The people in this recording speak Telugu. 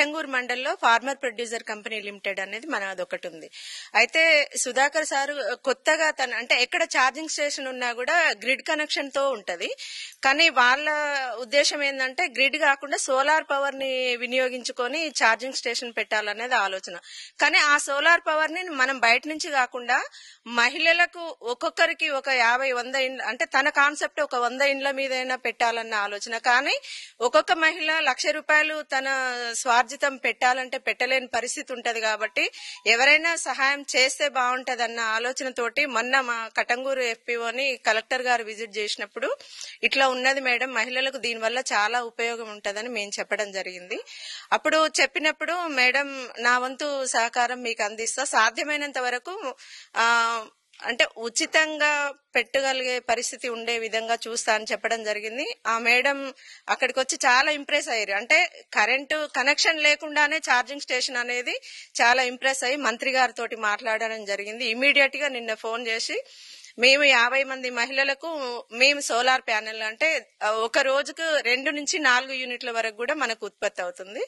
టంగూర్ మండల్లో ఫార్మర్ ప్రొడ్యూసర్ కంపెనీ లిమిటెడ్ అనేది మనది ఒకటి ఉంది. అయితే సుధాకర్ సార్ కొత్తగా అంటే ఎక్కడ ఛార్జింగ్ స్టేషన్ ఉన్నా కూడా గ్రిడ్ కనెక్షన్ తో ఉంటది. కానీ వాళ్ళ ఉద్దేశం ఏంటంటే గ్రిడ్ కాకుండా సోలార్ పవర్ ని వినియోగించుకొని ఛార్జింగ్ స్టేషన్ పెట్టాలనేది ఆలోచన. కానీ ఆ సోలార్ పవర్ ని మనం బయట నుంచి కాకుండా మహిళలకు ఒక్కొక్కరికి ఒక 50-100 ఇండ్ల అంటే తన కాన్సెప్ట్ ఒక 100 ఇండ్ల మీదైనా పెట్టాలన్న ఆలోచన. కానీ ఒక్కొక్క మహిళ ₹1,00,000 తన స్వార్జితం పెట్టాలంటే పెట్టలేని పరిస్థితి ఉంటది. కాబట్టి ఎవరైనా సహాయం చేస్తే బాగుంటదన్న ఆలోచనతోటి మొన్న మా కటంగూరు ఎఫ్పిఓని కలెక్టర్ గారు విజిట్ చేసినప్పుడు ఇట్లా ఉన్నది మేడం, మహిళలకు దీనివల్ల చాలా ఉపయోగం ఉంటదని మేము చెప్పడం జరిగింది. అప్పుడు చెప్పినప్పుడు మేడం నా వంతు సహకారం మీకు అందిస్తా, సాధ్యమైనంత వరకు అంటే ఉచితంగా పెట్టగలిగే పరిస్థితి ఉండే విధంగా చూస్తా అని చెప్పడం జరిగింది. ఆ మేడం అక్కడికి వచ్చి చాలా ఇంప్రెస్ అయ్యారు. అంటే కరెంటు కనెక్షన్ లేకుండానే ఛార్జింగ్ స్టేషన్ అనేది చాలా ఇంప్రెస్ అయ్యి మంత్రి గారితో మాట్లాడడం జరిగింది. ఇమీడియట్ గా నిన్న ఫోన్ చేసి మేము 50 మంది మహిళలకు మేము సోలార్ ప్యానెల్ అంటే ఒక రోజుకు 2 నుంచి 4 యూనిట్ల వరకు కూడా మనకు ఉత్పత్తి అవుతుంది.